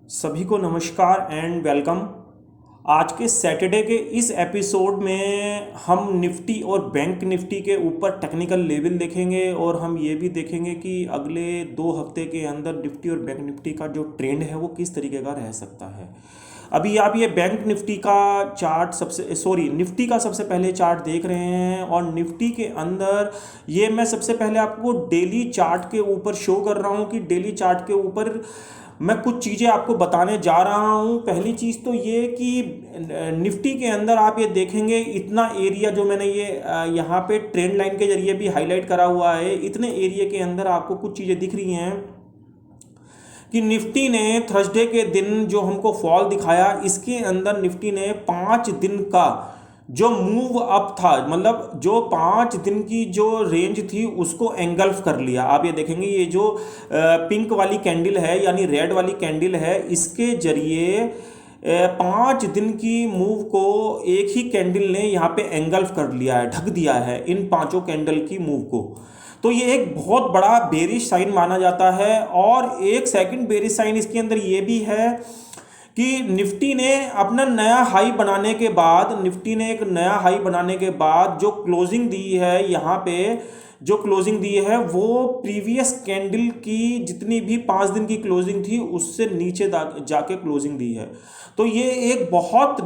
सभी को नमस्कार एंड वेलकम। आज के सैटरडे के इस एपिसोड में हम निफ्टी और बैंक निफ्टी के ऊपर टेक्निकल लेवल देखेंगे और हम ये भी देखेंगे कि अगले 2 हफ्ते के अंदर निफ्टी और बैंक निफ्टी का जो ट्रेंड है वो किस तरीके का रह सकता है। अभी आप ये बैंक निफ्टी का चार्ट निफ्टी का सबसे पहले चार्ट देख रहे हैं और निफ्टी के अंदर ये मैं सबसे पहले आपको डेली चार्ट के ऊपर शो कर रहा हूँ कि डेली चार्ट के ऊपर मैं कुछ चीज़ें आपको बताने जा रहा हूँ। पहली चीज़ तो ये कि निफ्टी के अंदर आप ये देखेंगे इतना एरिया जो मैंने ये यहाँ पे ट्रेंड लाइन के जरिए भी हाईलाइट करा हुआ है, इतने एरिया के अंदर आपको कुछ चीज़ें दिख रही हैं कि निफ्टी ने थर्सडे के दिन जो हमको फॉल दिखाया, इसके अंदर निफ्टी ने 5 दिन का जो मूव अप था, मतलब जो 5 दिन की जो रेंज थी उसको एंगल्फ कर लिया। आप ये देखेंगे ये जो पिंक वाली कैंडल है यानी रेड वाली कैंडल है, इसके जरिए 5 दिन की मूव को एक ही कैंडल ने यहाँ पे एंगल्फ कर लिया है, ढक दिया है इन पांचों कैंडल की मूव को। तो ये एक बहुत बड़ा बेरिश साइन माना जाता है। और एक सेकंड बेरिश साइन इसके अंदर ये भी है कि निफ्टी ने अपना नया हाई बनाने के बाद, निफ्टी ने एक नया हाई बनाने के बाद जो क्लोजिंग दी है यहाँ पे, जो क्लोजिंग दी है वो प्रीवियस कैंडल की जितनी भी 5 दिन की क्लोजिंग थी उससे नीचे जाके क्लोजिंग दी है। तो ये एक बहुत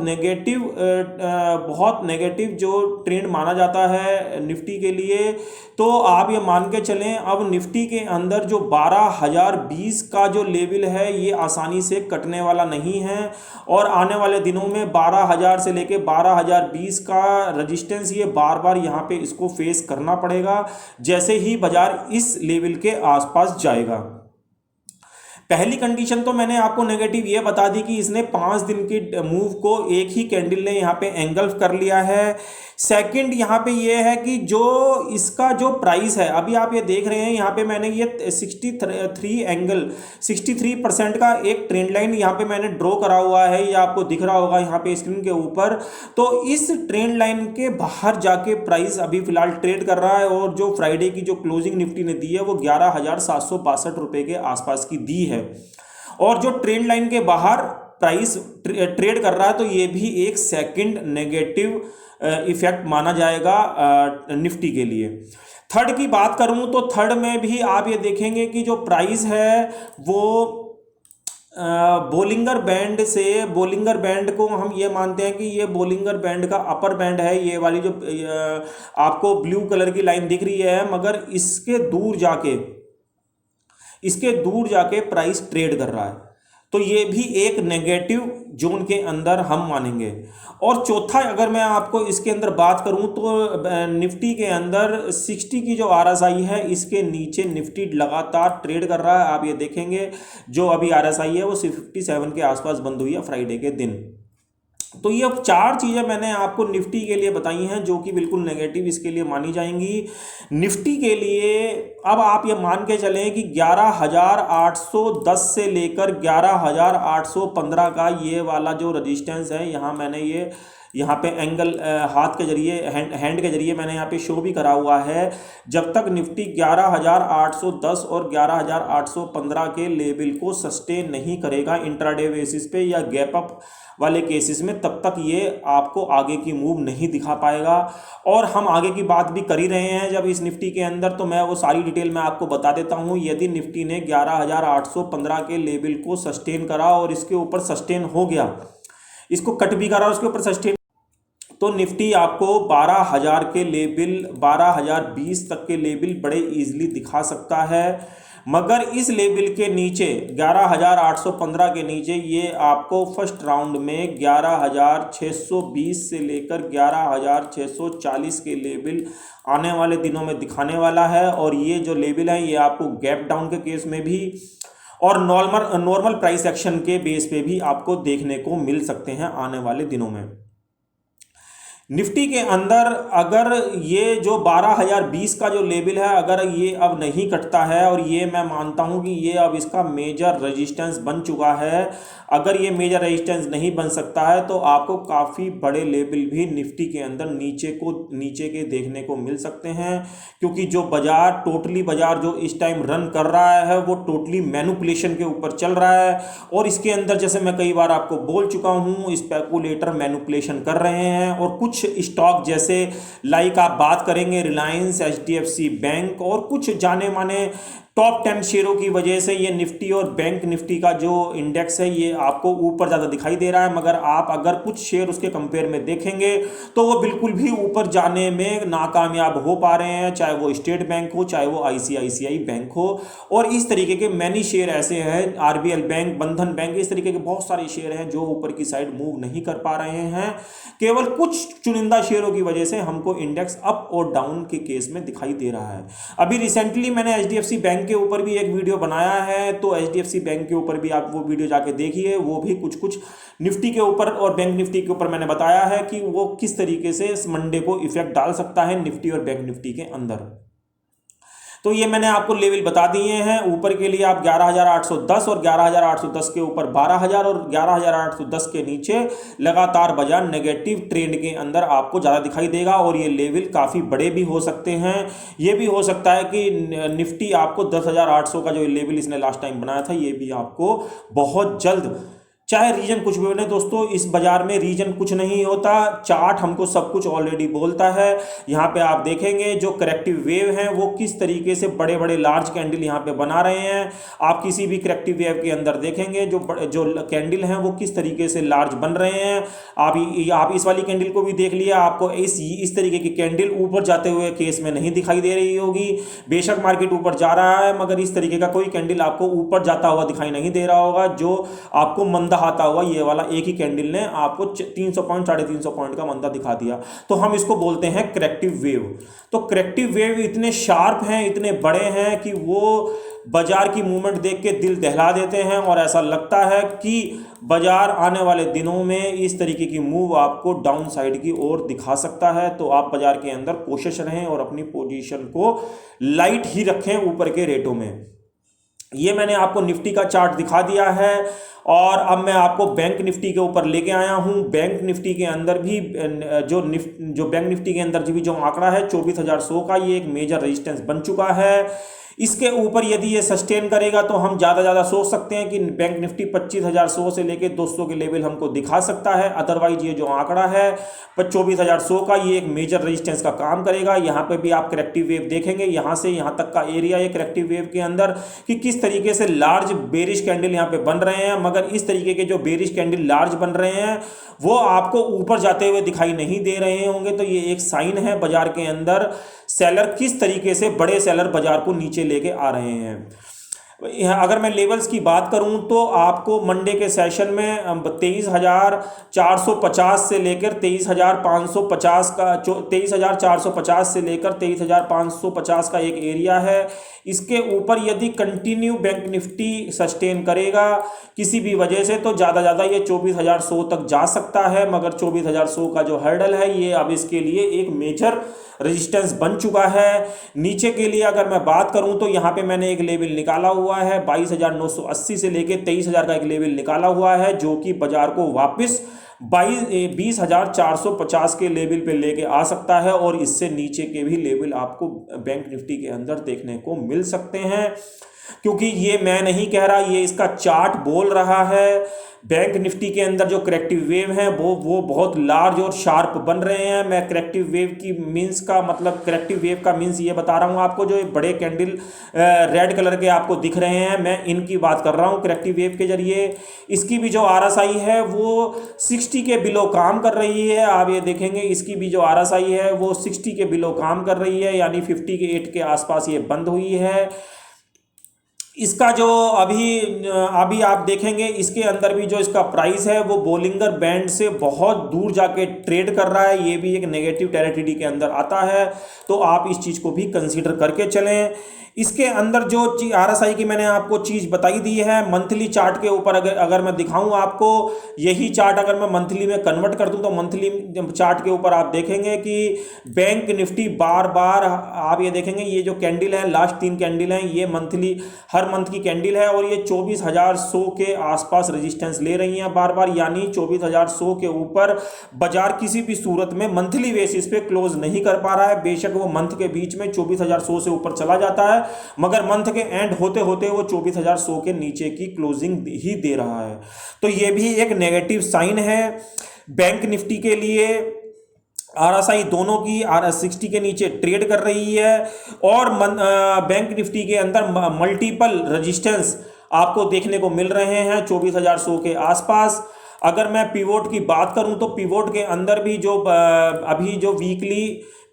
नेगेटिव जो ट्रेंड माना जाता है निफ्टी के लिए। तो आप ये मान के चलें अब निफ्टी के अंदर जो 12,020 का जो लेवल है ये आसानी से कटने वाला नहीं है और आने वाले दिनों में 12,000 से लेके 12,020 का रजिस्टेंस ये बार बार यहाँ पे इसको फेस करना पड़ेगा जैसे ही बाजार इस लेवल के आसपास जाएगा। पहली कंडीशन तो मैंने आपको नेगेटिव ये बता दी कि इसने 5 दिन की मूव को एक ही कैंडल ने यहाँ पे एंगल्फ कर लिया है। सेकंड यहाँ पे ये है कि जो इसका जो प्राइस है, अभी आप ये देख रहे हैं यहाँ पे मैंने ये 63% का एक ट्रेंड लाइन यहाँ पे मैंने ड्रॉ करा हुआ है, ये आपको दिख रहा होगा यहाँ पे स्क्रीन के ऊपर। तो इस ट्रेंड लाइन के बाहर जाके प्राइस अभी फिलहाल ट्रेड कर रहा है और जो फ्राइडे की जो क्लोजिंग निफ्टी ने दी है वो 11,762 रुपये के आसपास की दी है। और जो ट्रेंड लाइन के बाहर प्राइस ट्रेड कर रहा है तो ये भी एक सेकंड नेगेटिव इफेक्ट माना जाएगा निफ्टी के लिए। थर्ड की बात करूं तो थर्ड में भी आप ये देखेंगे कि जो प्राइस है वो बोलिंगर बैंड को हम ये मानते हैं कि ये बोलिंगर बैंड का अपर बैंड है, ये वाली जो आपको ब्लू कलर की लाइन दिख रही है, मगर इसके दूर जाके प्राइस ट्रेड कर रहा है। तो ये भी एक नेगेटिव जोन के अंदर हम मानेंगे। और चौथा अगर मैं आपको इसके अंदर बात करूं तो निफ्टी के अंदर 60 की जो आरएसआई है इसके नीचे निफ्टी लगातार ट्रेड कर रहा है। आप ये देखेंगे जो अभी आरएसआई है वो 57 के आसपास बंद हुई है फ्राइडे के दिन। तो ये 4 चीज़ें मैंने आपको निफ्टी के लिए बताई हैं जो कि बिल्कुल नेगेटिव इसके लिए मानी जाएंगी। निफ्टी के लिए अब आप ये मान के चलें कि 11,810 से लेकर 11,815 का ये वाला जो रजिस्टेंस है, यहाँ पे एंगल हाथ के जरिए हैंड के जरिए मैंने यहाँ पे शो भी करा हुआ है। जब तक निफ्टी 11,810 और 11,815 के लेवल को सस्टेन नहीं करेगा इंट्राडे बेसिस पे या गैप अप वाले केसेस में, तब तक ये आपको आगे की मूव नहीं दिखा पाएगा। और हम आगे की बात भी कर ही रहे हैं जब इस निफ्टी के अंदर, तो मैं वो सारी डिटेल में आपको बता देता हूँ। यदि निफ्टी ने 11,815 के लेवल को सस्टेन करा और इसके ऊपर सस्टेन हो गया, इसको कट भी करा उसके ऊपर सस्टेन, तो निफ्टी आपको 12,000 के लेवल 12,020 तक के लेवल बड़े इजीली दिखा सकता है। मगर इस लेवल के नीचे 11,815 के नीचे ये आपको फर्स्ट राउंड में 11,620 से लेकर 11,640 के लेवल आने वाले दिनों में दिखाने वाला है। और ये जो लेवल है ये आपको गैप डाउन के केस में भी और नॉर्मल प्राइस एक्शन के बेस पे भी आपको देखने को मिल सकते हैं आने वाले दिनों में। निफ्टी के अंदर अगर ये जो 12,020 का जो लेवल है, अगर ये अब नहीं कटता है, और ये मैं मानता हूँ कि ये अब इसका मेजर रेजिस्टेंस बन चुका है, अगर ये मेजर रेजिस्टेंस नहीं बन सकता है तो आपको काफ़ी बड़े लेवल भी निफ्टी के अंदर नीचे के देखने को मिल सकते हैं, क्योंकि जो बाजार जो इस टाइम रन कर रहा है वो टोटली मैनिपुलेशन के ऊपर चल रहा है। और इसके अंदर जैसे मैं कई बार आपको बोल चुका हूँ, स्पेकुलेटर मैनिपुलेशन कर रहे हैं, और कुछ स्टॉक जैसे लाइक आप बात करेंगे रिलायंस, एचडीएफसी बैंक और कुछ जाने माने टॉप 10 शेयरों की वजह से ये निफ्टी और बैंक निफ्टी का जो इंडेक्स है ये आपको ऊपर ज़्यादा दिखाई दे रहा है, मगर आप अगर कुछ शेयर उसके कंपेयर में देखेंगे तो वो बिल्कुल भी ऊपर जाने में नाकामयाब हो पा रहे हैं, चाहे वो स्टेट बैंक हो, चाहे वो आईसीआईसीआई बैंक हो। और इस तरीके के मैनी शेयर ऐसे हैं, आरबीएल बैंक, बंधन बैंक, इस तरीके के बहुत सारे शेयर हैं जो ऊपर की साइड मूव नहीं कर पा रहे हैं। केवल कुछ चुनिंदा शेयरों की वजह से हमको इंडेक्स अप और डाउन के केस में दिखाई दे रहा है। अभी रिसेंटली मैंने एचडीएफसी बैंक के ऊपर भी एक वीडियो बनाया है, तो एचडीएफसी बैंक के ऊपर भी आप वो वीडियो जाके देखिए, वो भी कुछ निफ्टी के ऊपर और बैंक निफ्टी के ऊपर मैंने बताया है कि वो किस तरीके से इस मंडे को इफेक्ट डाल सकता है निफ्टी और बैंक निफ्टी के अंदर। तो ये मैंने आपको लेवल बता दिए हैं। ऊपर के लिए आप 11,810 और 11,810 के ऊपर 12,000 और 11,810 के नीचे लगातार बाजार नेगेटिव ट्रेंड के अंदर आपको ज़्यादा दिखाई देगा, और ये लेवल काफ़ी बड़े भी हो सकते हैं। ये भी हो सकता है कि निफ्टी आपको 10,800 का जो लेवल इसने लास्ट टाइम बनाया था ये भी आपको बहुत जल्द, चाहे रीजन कुछ भी बने दोस्तों, इस बाजार में रीजन कुछ नहीं होता, चार्ट हमको सब कुछ ऑलरेडी बोलता है। यहाँ पे आप देखेंगे जो करेक्टिव वेव हैं वो किस तरीके से बड़े बड़े लार्ज कैंडल यहाँ पे बना रहे हैं। आप किसी भी करेक्टिव वेव के अंदर देखेंगे जो कैंडल हैं वो किस तरीके से लार्ज बन रहे हैं। आप इस वाली कैंडल को भी देख लिया, आपको इस तरीके की कैंडल ऊपर जाते हुए केस में नहीं दिखाई दे रही होगी। बेशक मार्केट ऊपर जा रहा है, मगर इस तरीके का कोई कैंडल आपको ऊपर जाता हुआ दिखाई नहीं दे रहा होगा जो आपको मंदा आता हुआ। ये वाला एक ही कैंडल ने आपको 300 पॉइंट 350 पॉइंट का मंदा दिखा दिया, तो हम इसको बोलते हैं करेक्टिव वेव। तो करेक्टिव वेव इतने शार्प हैं, इतने बड़े हैं कि वो बाजार की मूवमेंट देख के दिल दहला देते हैं, और ऐसा लगता है कि बाजार आने वाले दिनों में इस तरीके की मूव आपको डाउन साइड की ओर दिखा सकता है। तो आप बाजार के अंदर कोशिश रहें और अपनी पोजीशन को लाइट ही रखें ऊपर के रेटों में। ये मैंने आपको निफ्टी का चार्ट दिखा दिया है, और अब मैं आपको बैंक निफ्टी के ऊपर लेके आया हूं। बैंक निफ्टी के अंदर भी जो बैंक निफ्टी के अंदर भी जो आंकड़ा है 24,100 का, ये एक मेजर रेजिस्टेंस बन चुका है। इसके ऊपर यदि ये सस्टेन करेगा तो हम ज़्यादा सोच सकते हैं कि बैंक निफ्टी 25,100 से लेकर 200 के लेवल हमको दिखा सकता है। अदरवाइज ये जो आंकड़ा है 24,100 का, ये एक मेजर रेजिस्टेंस का काम करेगा। यहाँ पे भी आप करेक्टिव वेव देखेंगे, यहाँ से यहाँ तक का एरिया है करेक्टिव वेव के अंदर, कि किस तरीके से लार्ज बेरिश कैंडल यहाँ पे बन रहे हैं। मगर इस तरीके के जो बेरिश कैंडल लार्ज बन रहे हैं वो आपको ऊपर जाते हुए दिखाई नहीं दे रहे होंगे, तो ये एक साइन है बाजार के अंदर सेलर किस तरीके से, बड़े सेलर बाजार को नीचे लेके आ रहे हैं। अगर मैं लेवल्स की बात करूं तो आपको मंडे के सेशन में 23,450 से लेकर 23,550 का 23,450 से लेकर 23,550 का एक एरिया है। इसके ऊपर यदि कंटिन्यू बैंक निफ्टी सस्टेन करेगा किसी भी वजह से तो ज़्यादा ये 24,100 तक जा सकता है, मगर 24,100 का जो हर्डल है ये अब इसके लिए एक मेजर रेजिस्टेंस बन चुका है। नीचे के लिए अगर मैं बात करूं तो यहाँ पे मैंने एक लेवल निकाला हुआ है 22,980 से लेके 23,000 का एक लेवल निकाला हुआ है, जो कि बाजार को वापस 20,450 के लेवल पे लेके आ सकता है, और इससे नीचे के भी लेवल आपको बैंक निफ्टी के अंदर देखने को मिल सकते हैं। क्योंकि ये मैं नहीं कह रहा, ये इसका चार्ट बोल रहा है। बैंक निफ्टी के अंदर जो करेक्टिव वेव हैं वो बहुत लार्ज और शार्प बन रहे हैं। मैं करेक्टिव वेव की मीन्स का मतलब करेक्टिव वेव का मीन्स ये बता रहा हूँ आपको, जो बड़े कैंडल रेड कलर के आपको दिख रहे हैं, मैं इनकी बात कर रहा हूँ करेक्टिव वेव के जरिए। इसकी भी जो RSI है वो 60 के बिलो काम कर रही है। आप ये देखेंगे इसकी भी जो RSI है वो 60 के बिलो काम कर रही है, यानी 58 के आसपास ये बंद हुई है। इसका जो अभी आप देखेंगे इसके अंदर भी जो इसका प्राइस है वो बोलिंगर बैंड से बहुत दूर जाके ट्रेड कर रहा है, ये भी एक नेगेटिव टेरिटरी के अंदर आता है, तो आप इस चीज़ को भी कंसीडर करके चलें। इसके अंदर जो RSI की मैंने आपको चीज़ बताई दी है, मंथली चार्ट के ऊपर अगर मैं दिखाऊं आपको, यही चार्ट अगर मैं मंथली में कन्वर्ट कर दूं तो मंथली चार्ट के ऊपर आप देखेंगे कि बैंक निफ्टी बार बार, आप ये देखेंगे ये जो कैंडल है, लास्ट 3 कैंडल हैं, ये मंथली हर मंथ की कैंडल है और ये 24,100 के आसपास रेजिस्टेंस ले रही हैं बार बार, यानी 24,100 के ऊपर बाजार किसी भी सूरत में मंथली बेसिस पे क्लोज नहीं कर पा रहा है। बेशक वो मंथ के बीच में 24,100 से ऊपर चला जाता है, मगर मंथ के एंड होते होते वो 24,100 के नीचे की क्लोजिंग ही दे रहा है। तो ये भी एक नेगेटिव साइन है बैंक निफ्टी के लिए। RSI दोनों की 60 के नीचे ट्रेड कर रही है और बैंक निफ्टी के अंदर मल्टीपल रेजिस्टेंस आपको देखने को मिल रहे हैं 24,100 के आसपास। अगर मैं पिवोट की बात करूं तो पिवोट के अंदर भी जो अभी जो वीकली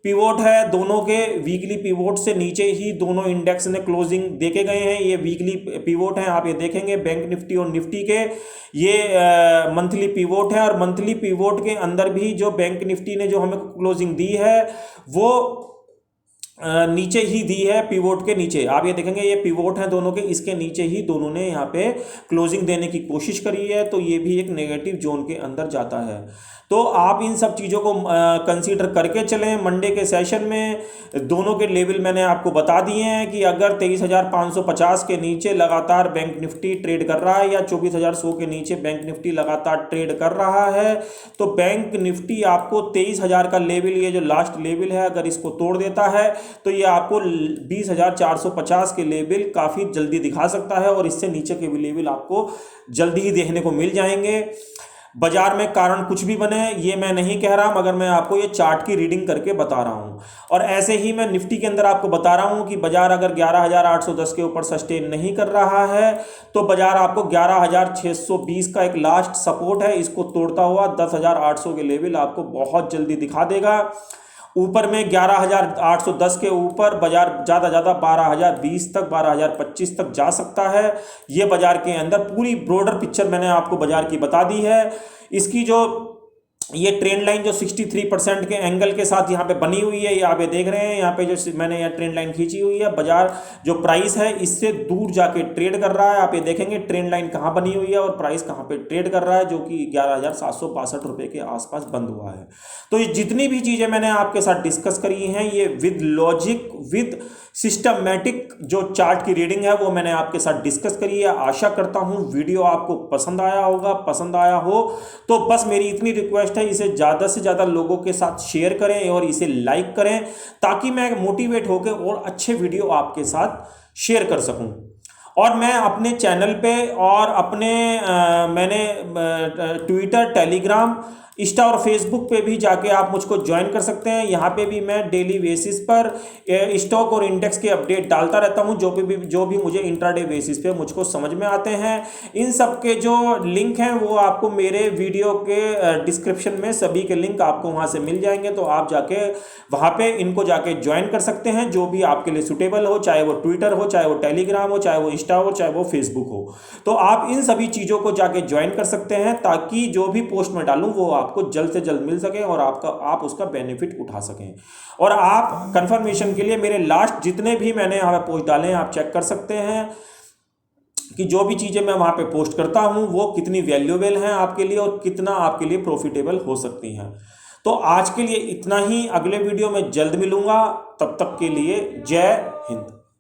पिवोट है, दोनों के वीकली पिवोट से नीचे ही दोनों इंडेक्स ने क्लोजिंग देके गए हैं। ये वीकली पिवोट हैं, आप ये देखेंगे बैंक निफ्टी और निफ्टी के, ये मंथली पिवोट है और मंथली पिवोट के अंदर भी जो बैंक निफ्टी ने जो हमें क्लोजिंग दी है वो नीचे ही दी है, पिवोट के नीचे। आप ये देखेंगे ये पिवोट हैं दोनों के, इसके नीचे ही दोनों ने यहाँ पे क्लोजिंग देने की कोशिश करी है, तो ये भी एक नेगेटिव जोन के अंदर जाता है। तो आप इन सब चीज़ों को कंसीडर करके चलें। मंडे के सेशन में दोनों के लेवल मैंने आपको बता दिए हैं कि अगर 23,550 के नीचे लगातार बैंक निफ्टी ट्रेड कर रहा है या 24,100 के नीचे बैंक निफ्टी लगातार ट्रेड कर रहा है, तो बैंक निफ्टी आपको 23,000 का लेवल, ये जो लास्ट लेवल है, अगर इसको तोड़ देता है तो ये आपको 20,450 के लेवल काफ़ी जल्दी दिखा सकता है और इससे नीचे के भी लेवल आपको जल्दी ही देखने को मिल जाएंगे। बाजार में कारण कुछ भी बने ये मैं नहीं कह रहा, मगर मैं आपको ये चार्ट की रीडिंग करके बता रहा हूं। और ऐसे ही मैं निफ्टी के अंदर आपको बता रहा हूं कि बाजार अगर 11,810 के ऊपर सस्टेन नहीं कर रहा है तो बाजार आपको 11,620 का एक लास्ट सपोर्ट है, इसको तोड़ता हुआ 10,800 के लेवल आपको बहुत जल्दी दिखा देगा। ऊपर में 11,810 के ऊपर बाजार ज़्यादा 12,020 तक, 12,025 तक जा सकता है। ये बाजार के अंदर पूरी ब्रॉडर पिक्चर मैंने आपको बाजार की बता दी है। इसकी जो ये ट्रेंड लाइन जो 63% के एंगल के साथ यहाँ पे बनी हुई है, ये आप ये देख रहे हैं, यहाँ पे जो मैंने यहाँ ट्रेंड लाइन खींची हुई है, बाजार जो प्राइस है इससे दूर जाके ट्रेड कर रहा है। आप ये देखेंगे ट्रेंड लाइन कहाँ बनी हुई है और प्राइस कहाँ पे ट्रेड कर रहा है, जो कि 11,762 रुपये के आसपास बंद हुआ है। तो ये जितनी भी चीज़ें मैंने आपके साथ डिस्कस करी हैं, ये विद लॉजिक, विद सिस्टमैटिक जो चार्ट की रीडिंग है वो मैंने आपके साथ डिस्कस करी है। आशा करता हूँ वीडियो आपको पसंद आया होगा। पसंद आया हो तो बस मेरी इतनी रिक्वेस्ट है, इसे ज़्यादा से ज़्यादा लोगों के साथ शेयर करें और इसे लाइक करें, ताकि मैं मोटिवेट होकर और अच्छे वीडियो आपके साथ शेयर कर सकूं। और मैं अपने चैनल पे और अपने मैंने ट्विटर, टेलीग्राम, इंस्टा और फेसबुक पे भी जाके आप मुझको ज्वाइन कर सकते हैं। यहाँ पे भी मैं डेली बेसिस पर स्टॉक और इंडेक्स के अपडेट डालता रहता हूँ, जो भी मुझे इंट्राडे बेसिस पे मुझको समझ में आते हैं। इन सब के जो लिंक हैं वो आपको मेरे वीडियो के डिस्क्रिप्शन में सभी के लिंक आपको वहाँ से मिल जाएंगे, तो आप जाके वहाँ पे इनको जाके ज्वाइन कर सकते हैं, जो भी आपके लिए सुटेबल हो, चाहे वो ट्विटर हो, चाहे वो टेलीग्राम हो, चाहे वो इंस्टा हो, चाहे वो फेसबुक हो। तो आप इन सभी चीज़ों को जाके ज्वाइन कर सकते हैं, ताकि जो भी पोस्ट में डालूँ वो आपको जल्द से जल्द मिल सके और आप उसका बेनिफिट उठा सकें। और आप कंफर्मेशन के लिए मेरे लास्ट जितने भी मैंने यहाँ पे पोस्ट डाले हैं आप चेक कर सकते हैं कि जो भी चीज़ें मैं वहाँ पे पोस्ट करता हूँ वो कितनी वैल्यूएबल हैं आपके लिए और कितना आपके लिए प्रॉफिटेबल हो सकती हैं। तो आज के लिए इतना ही, अगले वीडियो में जल्द मिलूंगा, तब तक के लिए जय हिंद।